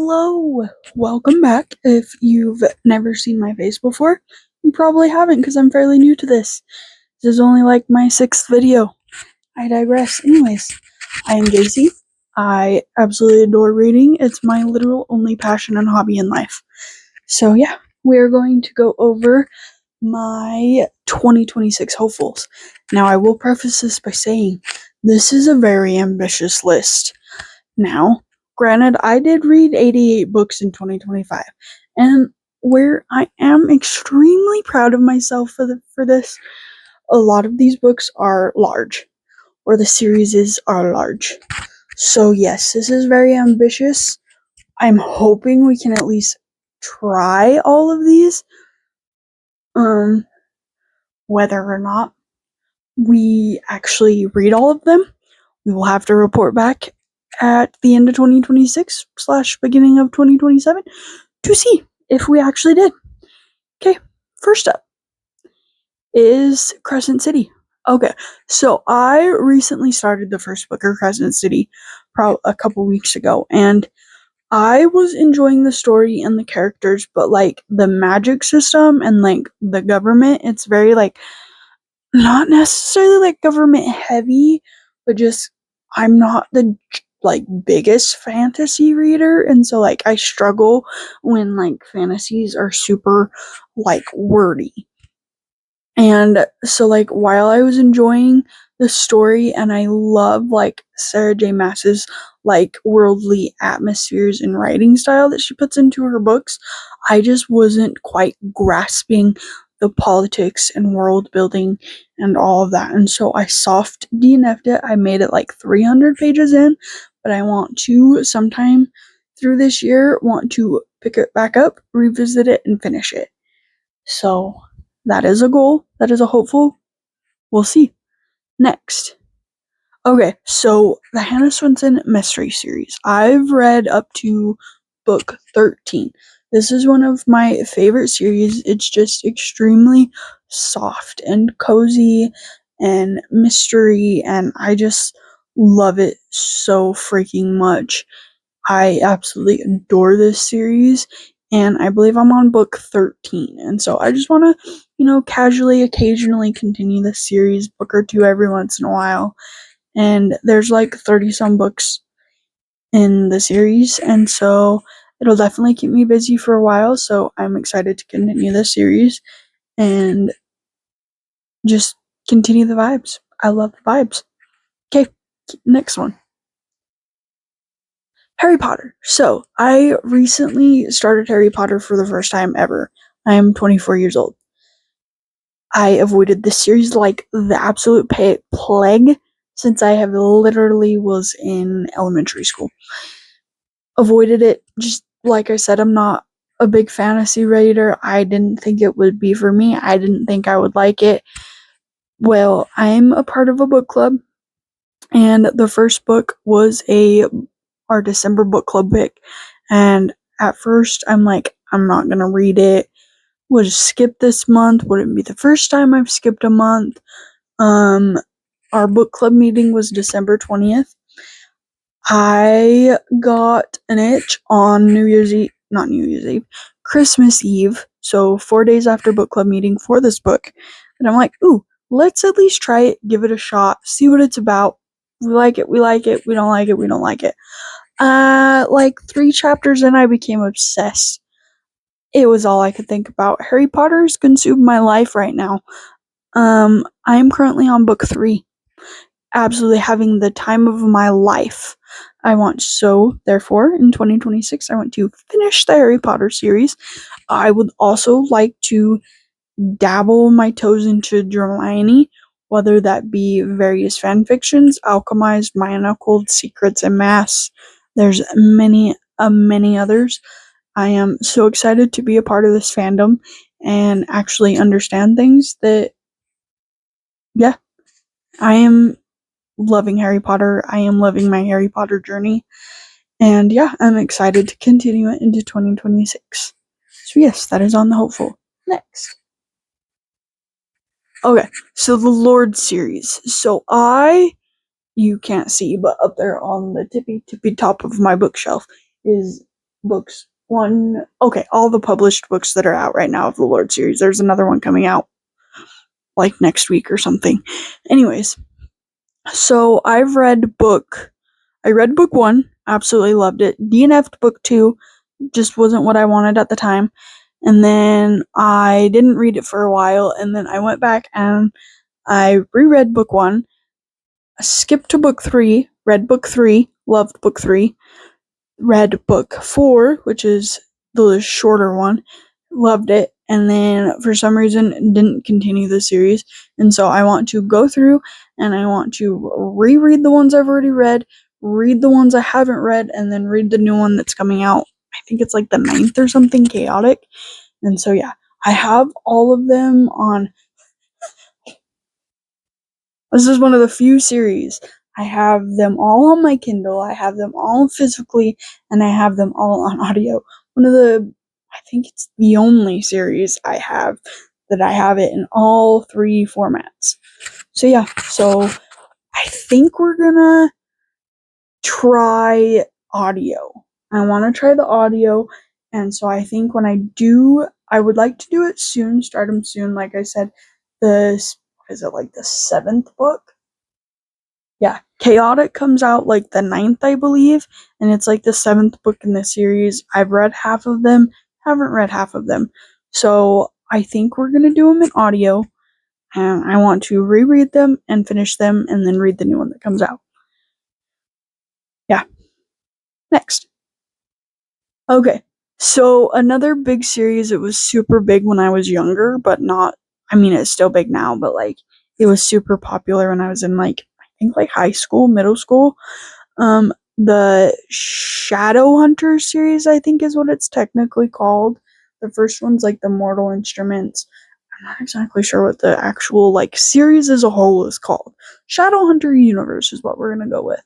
Hello, welcome back. If you've never seen my face before, you probably haven't because I'm fairly new to this. This is only like my sixth video. I digress. Anyways, I am Jacy. I absolutely adore reading. It's my literal only passion and hobby in life. So yeah, we're going to go over my 2026 hopefuls. Now, I will preface this by saying this is a very ambitious list. Now, granted, I did read 88 books in 2025, and where I am extremely proud of myself for this, a lot of these books are large, or the series are large. So yes, this is very ambitious. I'm hoping we can at least try all of these. Whether or not we actually read all of them, we will have to report back at the end of 2026 / beginning of 2027 to see if we actually did. Okay, first up is Crescent City. Okay, so I recently started the first book of Crescent City a couple weeks ago, and I was enjoying the story and the characters, but like the magic system and like the government, it's very like not necessarily like government heavy, but just I'm not the like biggest fantasy reader, and so like I struggle when like fantasies are super like wordy. And so like while I was enjoying the story and I love like Sarah J Maas's like worldly atmospheres and writing style that she puts into her books, I just wasn't quite grasping the politics and world building and all of that. And so I soft DNF'd it. I made it like 300 pages in, but I want to sometime through this year want to pick it back up, revisit it, and finish it. So that is a goal. That is a hopeful. We'll see. Next. Okay, so the Hannah Swenson Mystery Series. I've read up to book 13. This is one of my favorite series. It's just extremely soft and cozy and mystery, and I just love it so freaking much. I absolutely adore this series, and I believe I'm on book 13. And so I just want to, casually, occasionally continue this series, book or two every once in a while. And there's like 30 some books in the series, and so it'll definitely keep me busy for a while. So I'm excited to continue this series and just continue the vibes. I love the vibes. Okay, next one. Harry Potter. So, I recently started Harry Potter for the first time ever. I am 24 years old. I avoided this series like the absolute plague since I have literally was in elementary school. Avoided it, just like I said, I'm not a big fantasy reader. I didn't think it would be for me. I didn't think I would like it. Well, I'm a part of a book club, and the first book was our December book club pick. And at first, I'm like, I'm not gonna read it. We'll just skip this month. Wouldn't be the first time I've skipped a month. Our book club meeting was December 20th. I got an itch on not New Year's Eve, Christmas Eve. So 4 days after book club meeting for this book. And I'm like, ooh, let's at least try it, give it a shot, see what it's about. We like it, we like it. We don't like it, we don't like it. Like 3 chapters in, I became obsessed. It was all I could think about. Harry Potter's consumed my life right now. I'm currently on book 3. Absolutely having the time of my life. Therefore, in 2026, I want to finish the Harry Potter series. I would also like to dabble my toes into Hermione, whether that be various fan fictions, Alchemized, Maya Cold Secrets, and Mass. There's many others. I am so excited to be a part of this fandom and actually understand things that, yeah, I am loving Harry Potter. I am loving my Harry Potter journey. And yeah, I'm excited to continue it into 2026. So yes, that is on the hopeful. Next. Okay, so the Lord series. So you can't see, but up there on the tippy top of my bookshelf is books. All the published books that are out right now of the Lord series. There's another one coming out like next week or something. Anyways, so I read book 1, absolutely loved it. DNF'd book 2, just wasn't what I wanted at the time. And then I didn't read it for a while, and then I went back and I reread book 1, skipped to book 3, read book 3, loved book 3, read book 4, which is the shorter one, loved it, and then for some reason didn't continue the series. And so I want to go through and I want to reread the ones I've already read the ones I haven't read, and then read the new one that's coming out. I think it's like the 9th or something, chaotic. And so yeah, I have all of them on. This is one of the few series. I have them all on my Kindle, I have them all physically, and I have them all on audio. I think it's the only series I have that I have it in all 3 formats. So yeah, I think we're gonna try audio. I want to try the audio, and so I think when I do, I would like to do it soon, start them soon. Like I said, is it like the 7th book? Yeah, Chaotic comes out like the 9th, I believe, and it's like the 7th book in the series. I've read half of them, haven't read half of them. So I think we're gonna do them in audio, and I want to reread them and finish them and then read the new one that comes out. Yeah. Next. Okay. So another big series, it was super big when I was younger, but not, I mean, it's still big now, but like, it was super popular when I was in like, I think like high school, middle school. The Shadowhunter series, I think is what it's technically called. The first one's like the Mortal Instruments. I'm not exactly sure what the actual like series as a whole is called. Shadowhunter Universe is what we're gonna go with.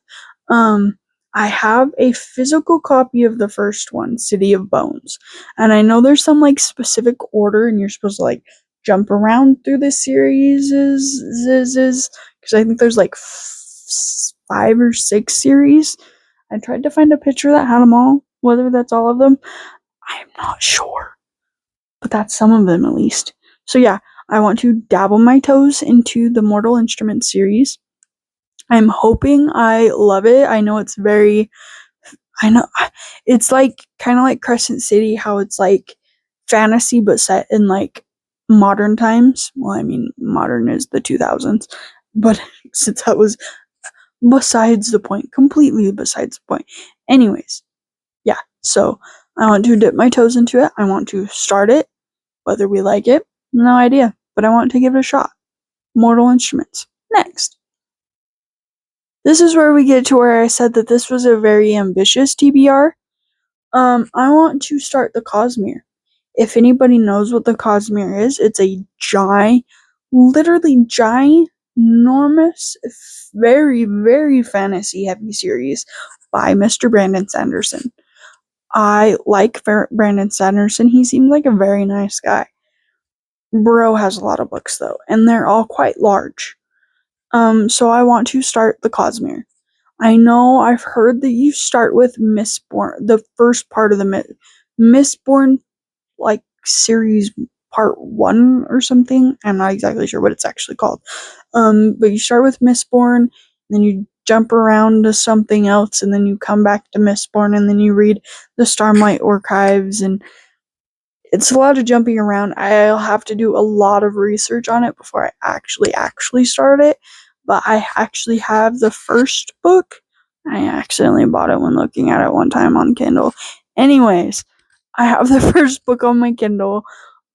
I have a physical copy of the first one, City of Bones, and I know there's some like specific order, and you're supposed to like jump around through the series because I think there's like 5 or 6 series. I tried to find a picture that had them all. Whether that's all of them, I'm not sure, but that's some of them at least. So yeah, I want to dabble my toes into the Mortal Instruments series. I'm hoping I love it. I know it's like kind of like Crescent City, how it's like fantasy but set in like modern times. Well, I mean, modern is the 2000s, but since that was besides the point, completely besides the point. Anyways, yeah, so I want to dip my toes into it. I want to start it. Whether we like it, no idea, but I want to give it a shot. Mortal Instruments. Next. This is where we get to where I said that this was a very ambitious TBR. I want to start the Cosmere. If anybody knows what the Cosmere is, it's a literally ginormous, very, very fantasy heavy series by Mr. Brandon Sanderson. I like Brandon Sanderson. He seems like a very nice guy. Bro has a lot of books though, and they're all quite large. So I want to start the Cosmere. I know I've heard that you start with Mistborn, the first part of the Mistborn, like series part 1 or something. I'm not exactly sure what it's actually called. But you start with Mistborn, then you jump around to something else, and then you come back to Mistborn, and then you read the Starlight Archives, and it's a lot of jumping around. I'll have to do a lot of research on it before I actually start it. But I actually have the first book. I accidentally bought it when looking at it one time on Kindle. Anyways, I have the first book on my Kindle.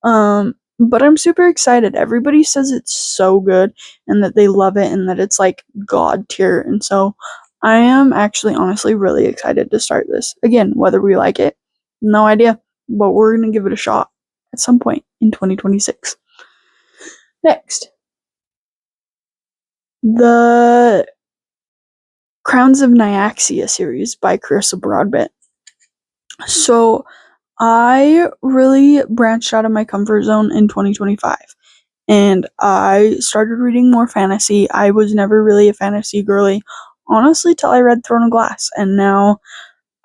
But I'm super excited. Everybody says it's so good and that they love it and that it's like god tier. And so I am actually honestly really excited to start this. Again, whether we like it, no idea, but we're going to give it a shot at some point in 2026. Next, the Crowns of Nyaxia series by Carissa Broadbent. So I really branched out of my comfort zone in 2025. And I started reading more fantasy. I was never really a fantasy girly, honestly, till I read Throne of Glass. And now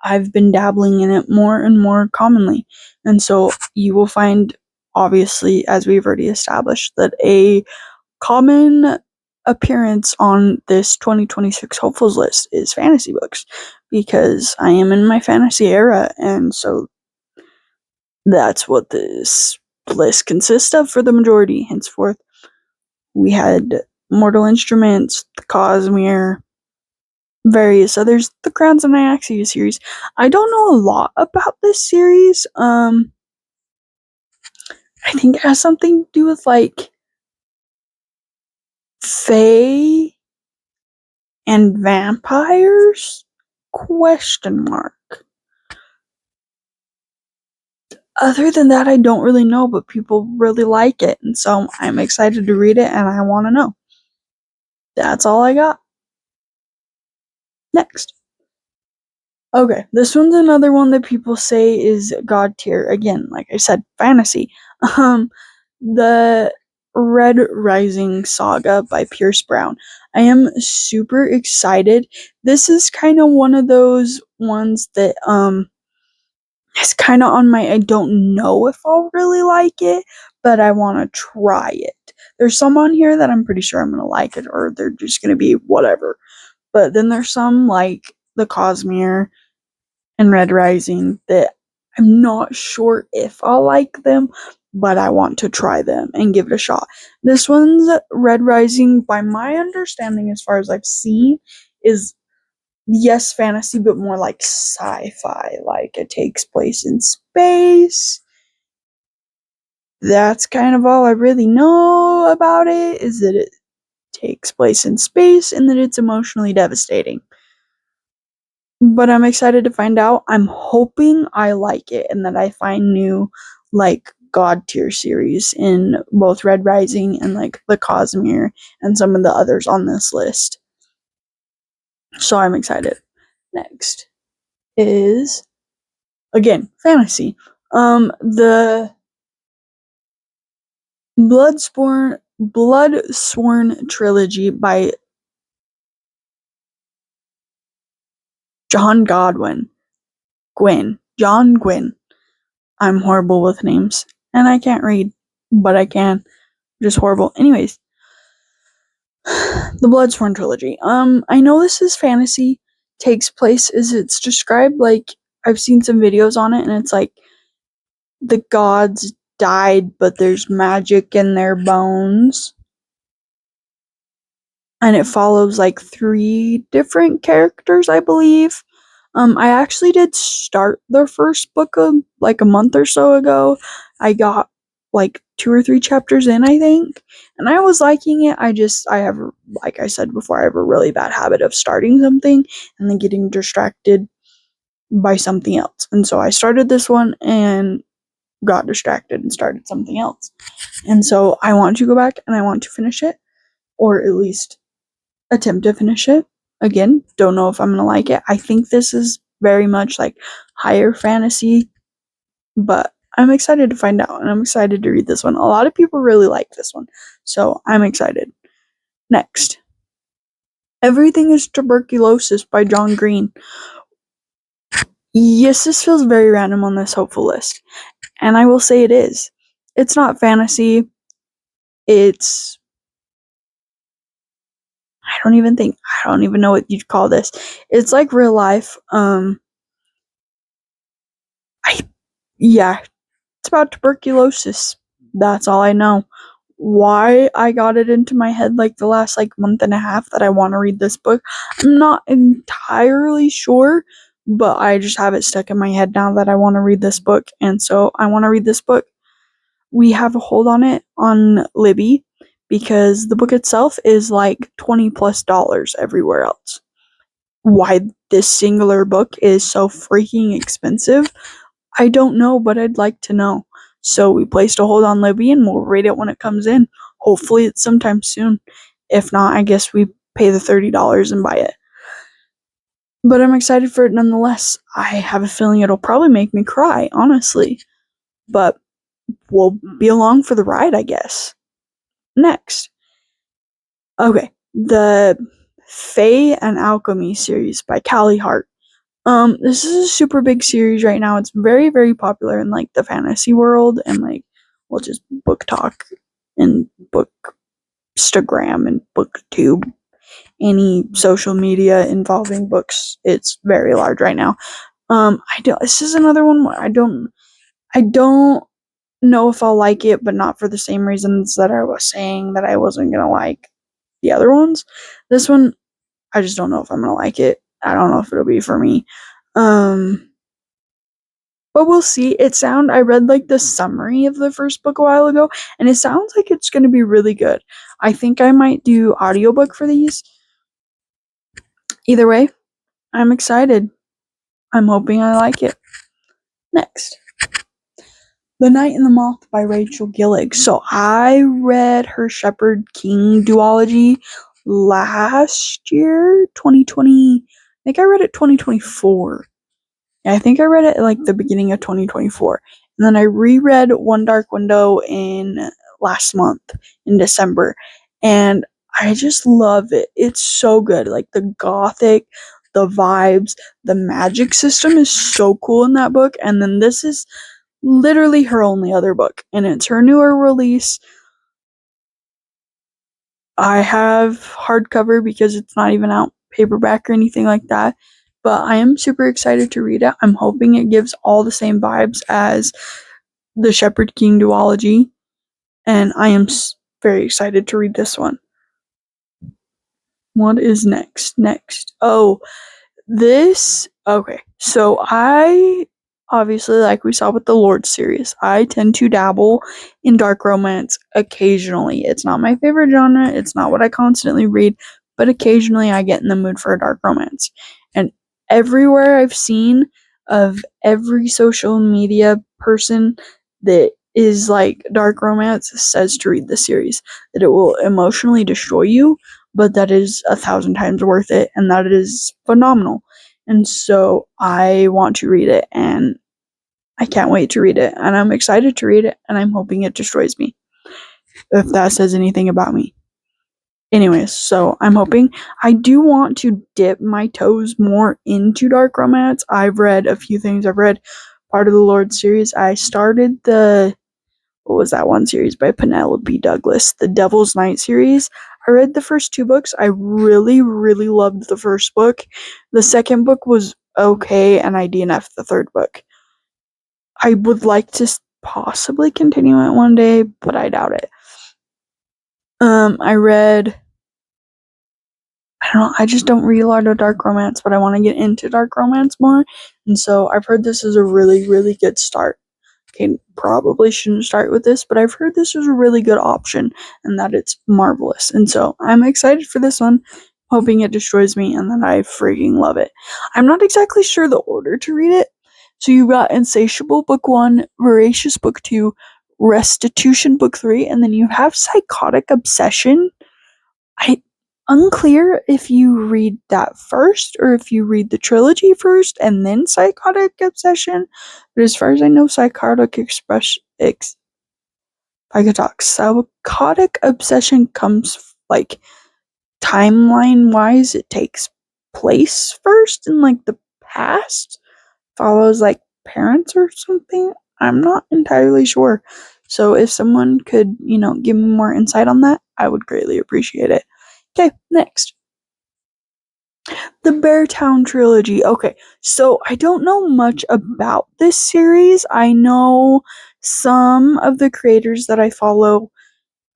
I've been dabbling in it more and more commonly. And so you will find, obviously, as we've already established, that a common appearance on this 2026 hopefuls list is fantasy books, because I am in my fantasy era, and so that's what this list consists of for the majority. Henceforth, we had Mortal Instruments, the Cosmere, various others, the Crowns of Nyaxia series. I don't know a lot about this series. I think it has something to do with like fae and vampires? Question mark. Other than that, I don't really know, but people really like it, and so I'm excited to read it, and I want to know. That's all I got. Next. Okay, this one's another one that people say is god tier. Again, like I said, fantasy. Um, the Red Rising Saga by Pierce Brown. I am super excited. This is kind of one of those ones that is kind of on my I don't know if I'll really like it, but I want to try it. There's some on here that I'm pretty sure I'm going to like it, or they're just going to be whatever. But then there's some like the Cosmere and Red Rising that I'm not sure if I'll like them, but I want to try them and give it a shot. This one's Red Rising, by my understanding, as far as I've seen, is yes, fantasy, but more like sci-fi. Like it takes place in space. That's kind of all I really know about it, is that it takes place in space and that it's emotionally devastating. But I'm excited to find out. I'm hoping I like it and that I find new, like, god tier series in both Red Rising and, like, the Cosmere and some of the others on this list. So I'm excited. Next is, again, fantasy. The Bloodsworn trilogy by John Godwin. John Gwynn. I'm horrible with names, and I can't read, but I can. Just horrible. Anyways, the Bloodsworn trilogy. I know this is fantasy. Takes place is it's described like I've seen some videos on it, and it's like the gods died, but there's magic in their bones. And it follows like 3 different characters, I believe. I actually did start the first book like a month or so ago. I got like 2 or 3 chapters in, I think, and I was liking it. I have, like I said before, I have a really bad habit of starting something and then getting distracted by something else. And so I started this one and got distracted and started something else. And so I want to go back and I want to finish it, or at least attempt to finish it. Again, don't know if I'm gonna like it. I think this is very much like higher fantasy, but I'm excited to find out, and I'm excited to read this one. A lot of people really like this one, so I'm excited. Next, Everything is Tuberculosis by John Green. Yes, this feels very random on this hopeful list, and I will say it is. It's not fantasy. It's I don't even know what you'd call this. It's like real life. I yeah, it's about tuberculosis. That's all I know. Why I got it into my head like the last like month and a half that I want to read this book, I'm not entirely sure, but I just have it stuck in my head now that I want to read this book, and so I want to read this book. We have a hold on it on Libby because the book itself is like $20+ everywhere else. Why this singular book is so freaking expensive, I don't know, but I'd like to know. So we placed a hold on Libby and we'll read it when it comes in. Hopefully it's sometime soon. If not, I guess we pay the $30 and buy it. But I'm excited for it nonetheless. I have a feeling it'll probably make me cry, honestly. But we'll be along for the ride, I guess. Next. Okay. The Fae and Alchemy series by Callie Hart. This is a super big series right now. It's very, very popular in like the fantasy world and like, well, just book talk and bookstagram and booktube, any social media involving books. It's very large right now. I don't. This is another one where I don't know if I'll like it, but not for the same reasons that I was saying that I wasn't gonna like the other ones. This one, I just don't know if I'm gonna like it. I don't know if it'll be for me. Um, but we'll see. I read like the summary of the first book a while ago, and it sounds like it's gonna be really good. I think I might do audiobook for these. Either way, I'm excited. I'm hoping I like it. Next. The Knight and the Moth by Rachel Gillig. So I read her Shepherd King duology last year, 2020. I think I read it 2024. Yeah, I think I read it at like the beginning of 2024. And then I reread One Dark Window in last month in December. And I just love it. It's so good. Like the gothic, the vibes, the magic system is so cool in that book. And then this is literally her only other book, and it's her newer release. I have hardcover because it's not even out paperback or anything like that, but I am super excited to read it. I'm hoping it gives all the same vibes as the Shepherd King duology, and I am very excited to read this one. What is next? Oh, okay. So I obviously, like we saw with the Lord series, I tend to dabble in dark romance occasionally. It's not my favorite genre, it's not what I constantly read, but occasionally I get in the mood for a dark romance. And everywhere I've seen of every social media person that is like dark romance says to read the series, that it will emotionally destroy you, but that is 1,000 times worth it, and that is phenomenal. And so I want to read it, and I can't wait to read it, and I'm excited to read it, and I'm hoping it destroys me, if that says anything about me. Anyways, so I'm hoping. I do want to dip my toes more into dark romance. I've read a few things. I've read part of the Lord series. I started what was that one series by Penelope Douglas, the Devil's Night series. I read the first two books. I really, really loved the first book. The second book was okay, and I DNF'd the third book. I would like to possibly continue it one day, but I doubt it. I read. I don't know. I just don't read a lot of dark romance, but I want to get into dark romance more, and so I've heard this is a really, really good start. Okay, probably shouldn't start with this, but I've heard this is a really good option and that it's marvelous. And so I'm excited for this one, hoping it destroys me and that I freaking love it. I'm not exactly sure the order to read it. So you got Insatiable Book 1, Voracious Book 2, Restitution Book 3, and then you have Psychotic Obsession. I unclear if you read that first or if you read the trilogy first and then Psychotic Obsession. But as far as I know, Psychotic Obsession comes like timeline wise. It takes place first in like the past, follows like parents or something. I'm not entirely sure. So if someone could, give me more insight on that, I would greatly appreciate it. Okay, next. The Beartown trilogy. Okay, so I don't know much about this series. I know some of the creators that I follow.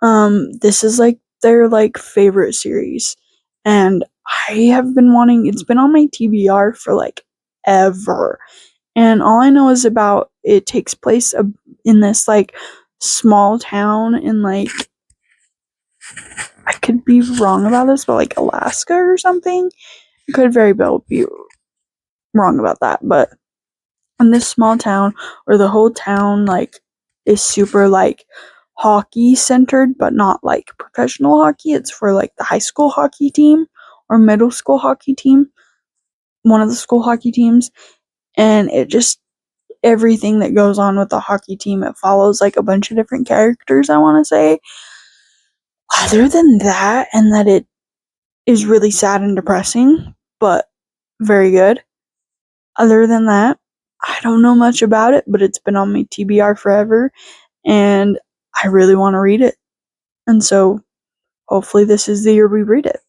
This is like their like favorite series, and I have been wanting. It's been on my TBR for like ever, and all I know is about it takes place in this like small town in like, I could be wrong about this, but like Alaska or something. Could very well be wrong about that, but in this small town where the whole town like is super like hockey centered, but not like professional hockey. It's for like the high school hockey team or middle school hockey team, one of the school hockey teams, and it just everything that goes on with the hockey team, it follows like a bunch of different characters, I want to say. Other than that, and that, it is really sad and depressing, but very good. Other than that, I don't know much about it, but it's been on my TBR forever, and I really want to read it. And so, hopefully, this is the year we read it.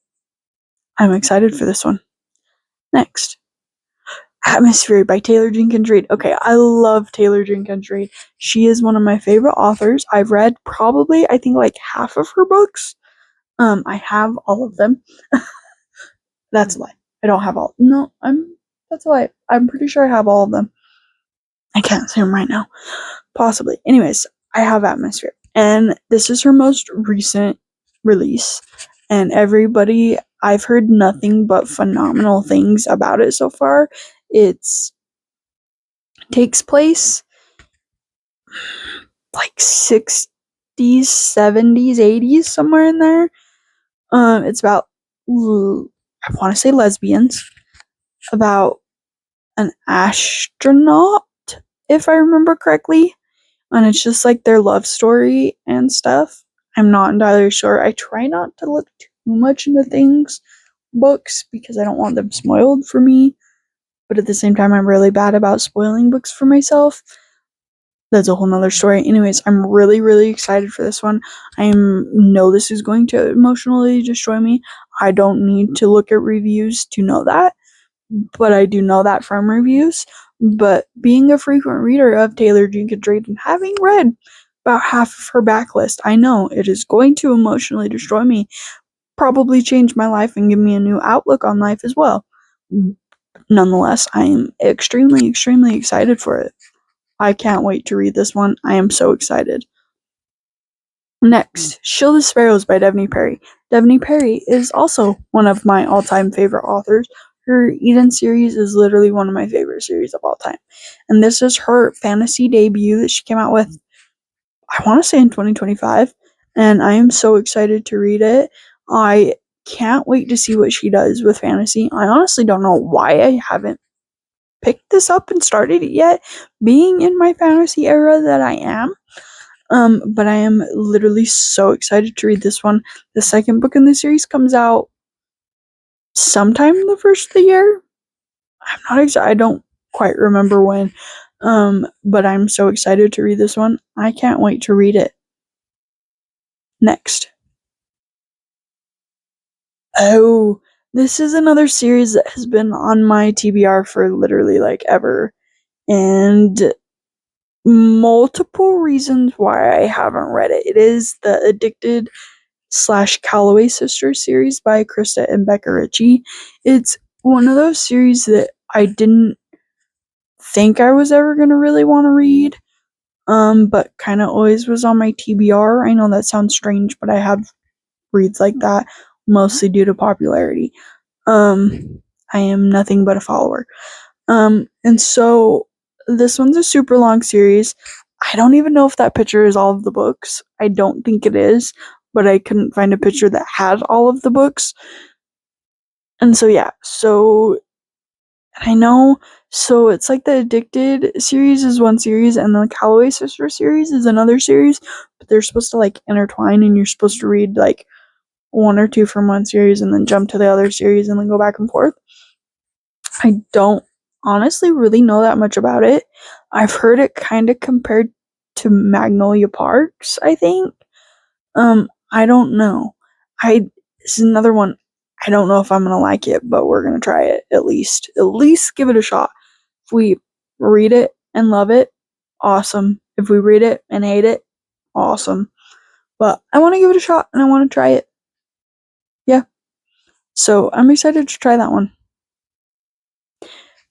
I'm excited for this one. Next, Atmosphere by Taylor Jenkins Reid. Okay, I love Taylor Jenkins Reid. She is one of my favorite authors. I've read probably, I think, like half of her books. I have all of them. That's a lie. I don't have all. No, that's a lie. I'm pretty sure I have all of them. I can't see them right now. Possibly. Anyways, I have Atmosphere. And this is her most recent release. And I've heard nothing but phenomenal things about it so far. It's takes place like 60s, 70s, 80s, somewhere in there. It's about, I want to say lesbians, about an astronaut, if I remember correctly. And it's just like their love story and stuff. I'm not entirely sure. I try not to look too much into books, because I don't want them spoiled for me. But at the same time, I'm really bad about spoiling books for myself. That's a whole nother story. Anyways, I'm really, really excited for this one. I know this is going to emotionally destroy me. I don't need to look at reviews to know that, but I do know that from reviews. But being a frequent reader of Taylor Jenkins Reid and having read about half of her backlist, I know it is going to emotionally destroy me, probably change my life and give me a new outlook on life as well. Nonetheless, I am extremely, extremely excited for it. I can't wait to read this one. I am so excited. Next, Shield the Sparrows by Devney Perry. Devney Perry is also one of my all-time favorite authors. Her Eden series is literally one of my favorite series of all time. And this is her fantasy debut that she came out with, I want to say, in 2025. And I am so excited to read it. I can't wait to see what she does with fantasy. I honestly don't know why I haven't picked this up and started it yet, being in my fantasy era that I am. But I am literally so excited to read this one. The second book in the series comes out sometime in the first of the year. I'm not exact. I don't quite remember when. But I'm so excited to read this one. I can't wait to read it. Next. Oh, this is another series that has been on my TBR for literally like ever. And multiple reasons why I haven't read it. It is the Addicted / Calloway Sisters series by Krista and Becca Ritchie. It's one of those series that I didn't think I was ever gonna really want to read, but kind of always was on my TBR. I know that sounds strange, but I have reads like that mostly due to popularity. I am nothing but a follower. And so this one's a super long series. I don't even know if that picture is all of the books. I don't think it is, but I couldn't find a picture that had all of the books. And so yeah, I know, so it's like the Addicted series is one series, and the Calloway Sister series is another series, but they're supposed to like intertwine, and you're supposed to read like one or two from one series and then jump to the other series and then go back and forth. I don't honestly really know that much about it. I've heard it kind of compared to Magnolia Parks, I think. I don't know. This is another one. I don't know if I'm gonna like it, but we're gonna try it at least. At least give it a shot. If we read it and love it, awesome. If we read it and hate it, awesome. But I want to give it a shot and I want to try it. Yeah. So I'm excited to try that one.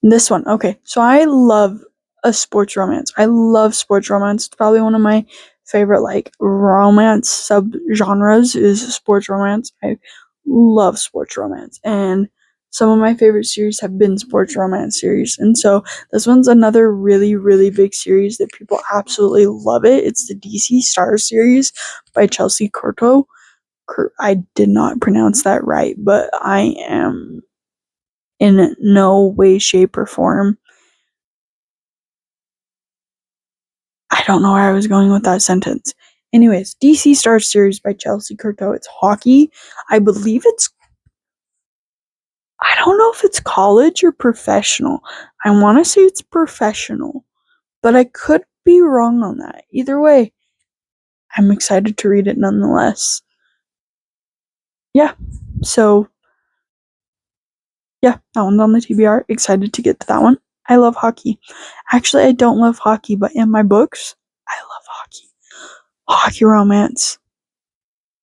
This one, okay. So I love a sports romance. I love sports romance. It's probably one of my favorite like romance subgenres is sports romance. I love sports romance, and some of my favorite series have been sports romance series. And so this one's another really, really big series that people absolutely love it. It's the DC Stars series by Jacy Curto. I did not pronounce that right, but I am in no way, shape, or form. I don't know where I was going with that sentence. Anyways, DC Stars series by Jacy Curto. It's hockey. I believe I don't know if it's college or professional. I want to say it's professional, but I could be wrong on that. Either way, I'm excited to read it nonetheless. Yeah, so yeah, that one's on the TBR. Excited to get to that one. I love hockey. Actually, I don't love hockey, but in my books, I love hockey. Hockey romance.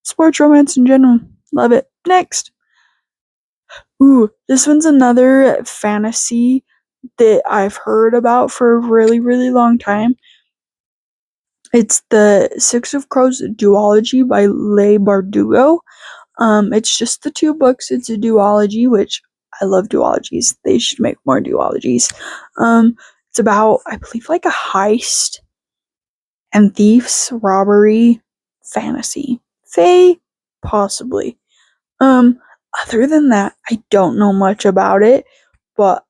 Sports romance in general. Love it. Next. Ooh, this one's another fantasy that I've heard about for a really, really long time. It's the Six of Crows duology by Leigh Bardugo. It's just the two books. It's a duology, which I love duologies. They should make more duologies. It's about, I believe, like a heist and thieves, robbery, fantasy. Fae, possibly. Um, Other than that, I don't know much about it, but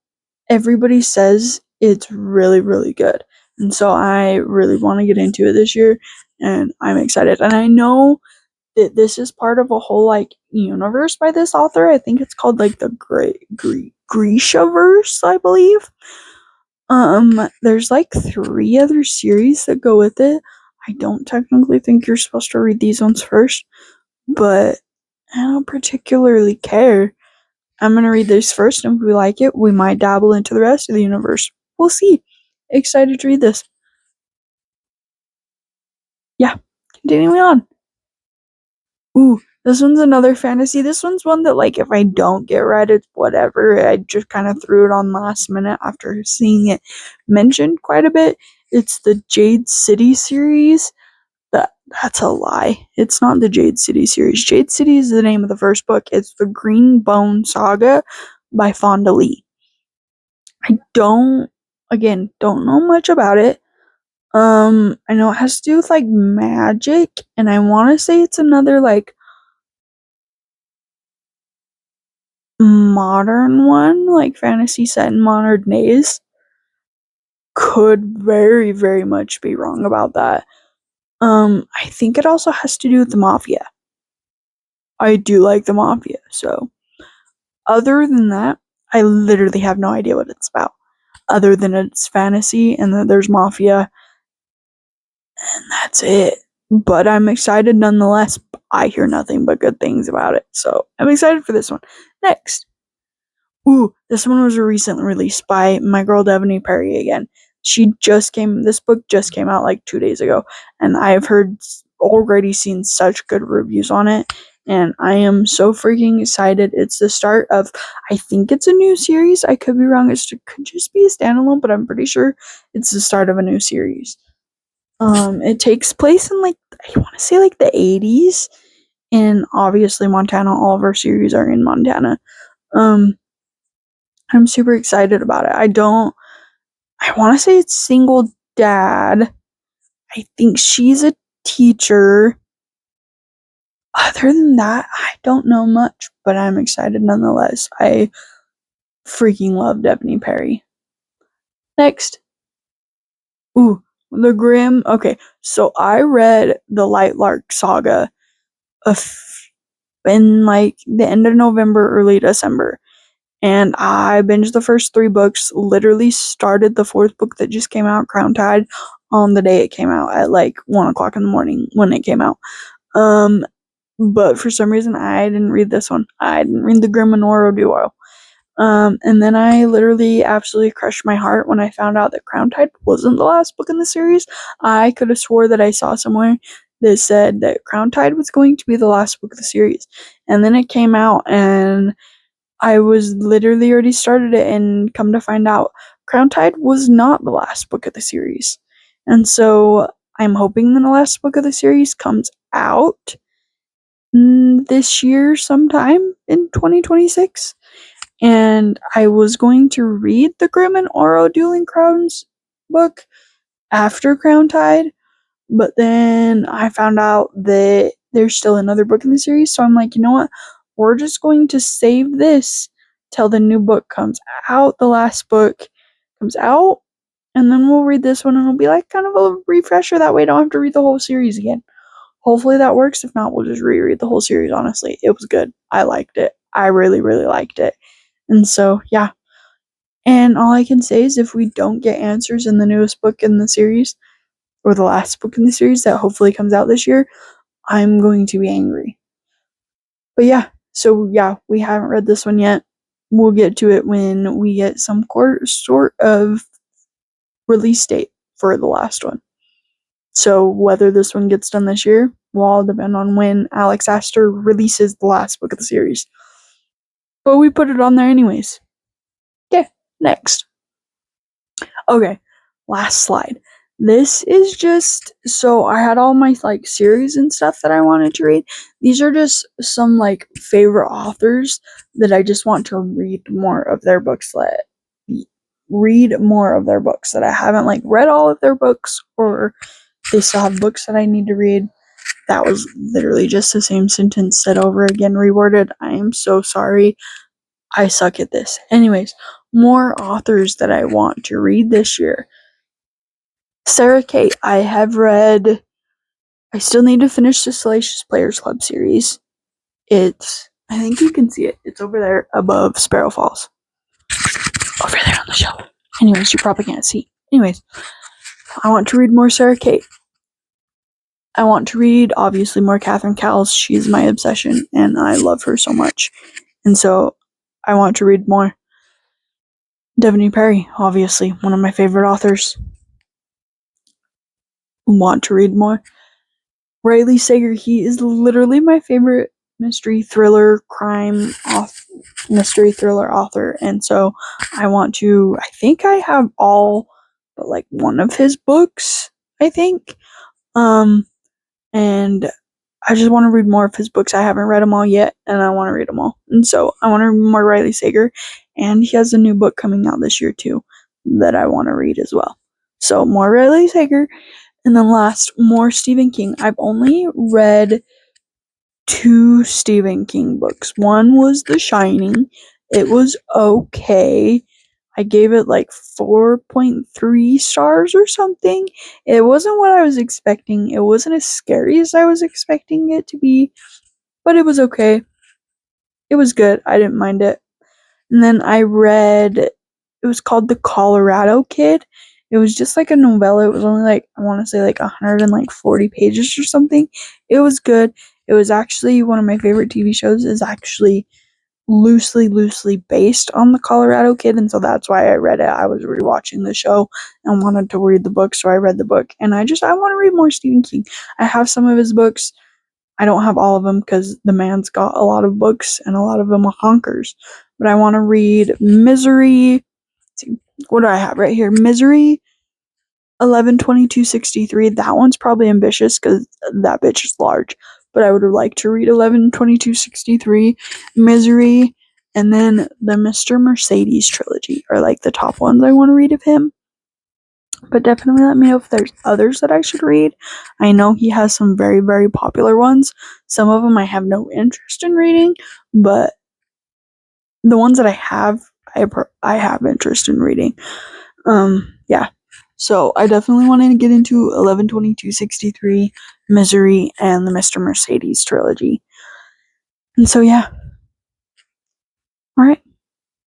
everybody says it's really, really good. And so I really want to get into it this year, and I'm excited. And I know that this is part of a whole like universe by this author. I think it's called like the Grishaverse, I believe. There's like 3 other series that go with it. I don't technically think you're supposed to read these ones first, but I don't particularly care. I'm gonna read this first, and if we like it, we might dabble into the rest of the universe. We'll see. Excited to read this. Yeah, continuing on. Ooh, this one's another fantasy. This one's one that, like, if I don't get right, it's whatever. I just kind of threw it on last minute after seeing it mentioned quite a bit. It's the Jade City series. That's a lie. It's not the Jade City series. Jade City is the name of the first book. It's the Green Bone Saga by Fonda Lee. I don't know much about it. I know it has to do with like magic, and I want to say it's another like modern one, like fantasy set in modern days. Could very, very much be wrong about that. I think it also has to do with the mafia. I do like the mafia, so other than that, I literally have no idea what it's about. Other than it's fantasy and that there's mafia, and that's it. But I'm excited nonetheless. I hear nothing but good things about it, so I'm excited for this one. Next. Ooh, this one was recently released by my girl Devaney Perry again. This book just came out like 2 days ago, and I have already seen such good reviews on it, and I am so freaking excited. It's the start of, I think it's a new series. I could be wrong. It could just be a standalone, but I'm pretty sure it's the start of a new series. It takes place in like, I want to say like the 80s, and obviously Montana. All of our series are in Montana. I'm super excited about it. I want to say it's single dad. I think she's a teacher. Other than that, I don't know much, but I'm excited nonetheless. I freaking love Devaney Perry. Next. Ooh, the Grimm. Okay, so I read the Lightlark Saga in like the end of November, early December. And I binged the first 3 books, literally started the 4th book that just came out, Crown Tide, on the day it came out at like 1 o'clock in the morning when it came out. But for some reason, I didn't read this one. I didn't read the Grimm and Oro duo. And then I literally absolutely crushed my heart when I found out that Crown Tide wasn't the last book in the series. I could have swore that I saw somewhere that said that Crown Tide was going to be the last book of the series. And then it came out, and I was literally already started it, and come to find out, Crown Tide was not the last book of the series. And so I'm hoping that the last book of the series comes out this year sometime in 2026. And I was going to read the Grimm and Oro Dueling Crowns book after Crown Tide, but then I found out that there's still another book in the series, so I'm like, you know what? We're just going to save this till the new book comes out, the last book comes out, and then we'll read this one, and it'll be like kind of a refresher. That way I don't have to read the whole series again. Hopefully that works. If not, we'll just reread the whole series, honestly. It was good. I liked it. I really, really liked it. And so, yeah. And all I can say is if we don't get answers in the newest book in the series, or the last book in the series that hopefully comes out this year, I'm going to be angry. But yeah, so yeah, we haven't read this one yet. We'll get to it when we get some sort of release date for the last one. So whether this one gets done this year will all depend on when Alex Astor releases the last book of the series. But we put it on there anyways. Okay, next. Okay, last slide. This is just so I had all my like series and stuff that I wanted to read. These are just some like favorite authors that I just want to read more of their books. Read more of their books that I haven't like read all of their books, or they still have books that I need to read. That was literally just the same sentence said over again, reworded. I am so sorry. I suck at this. Anyways, more authors that I want to read this year. Sarah Kate, I still need to finish the Salacious Players Club series. I think you can see it. It's over there above Sparrow Falls. Over there on the shelf. Anyways, you probably can't see. Anyways, I want to read more Sarah Kate. I want to read, obviously, more Catherine Cowles. She's my obsession, and I love her so much. And so, I want to read more. Devoney Perry, obviously, one of my favorite authors. Want to read more. Riley Sager, he is literally my favorite mystery thriller author, and so I think I have all but like one of his books, I think. And I just want to read more of his books. I haven't read them all yet, and I want to read them all. And so I want to read more Riley Sager, and he has a new book coming out this year too that I want to read as well. So more Riley Sager. And then last, more Stephen King. I've only read 2 Stephen King books. One was The Shining. It was okay. I gave it like 4.3 stars or something. It wasn't what I was expecting. It wasn't as scary as I was expecting it to be, but it was okay. It was good. I didn't mind it. And then it was called The Colorado Kid. It was just like a novella. It was only like, I want to say like 140 pages or something. It was good. It was actually one of my favorite TV shows. Is actually loosely based on The Colorado Kid, and so that's why I read it. I was rewatching the show and wanted to read the book, so I read the book. And I want to read more Stephen King. I have some of his books. I don't have all of them because the man's got a lot of books and a lot of them are honkers. But I want to read Misery. What do I have right here? Misery 11/22/63. That one's probably ambitious because that bitch is large. But I would like to read 11/22/63, Misery, and then the Mr. Mercedes trilogy are like the top ones I want to read of him. But definitely let me know if there's others that I should read. I know he has some very, very popular ones. Some of them I have no interest in reading, but the ones that I have interest in reading. Yeah. So I definitely wanted to get into 11/22/63, Misery, and the Mr. Mercedes trilogy. And so yeah. Alright.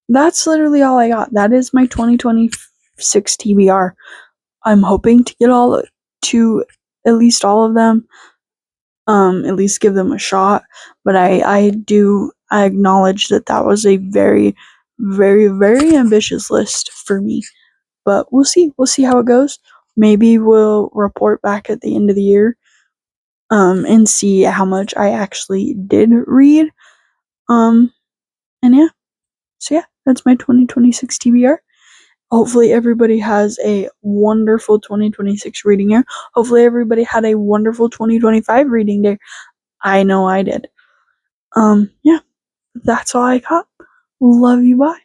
That's literally all I got. That is my 2026 TBR. I'm hoping to get at least all of them. At least give them a shot. But I acknowledge that was a very, very, very ambitious list for me. But we'll see. We'll see how it goes. Maybe we'll report back at the end of the year, and see how much I actually did read. And yeah. So yeah, that's my 2026 TBR. Hopefully everybody has a wonderful 2026 reading year. Hopefully everybody had a wonderful 2025 reading day. I know I did. Yeah. That's all I got. Love you. Bye.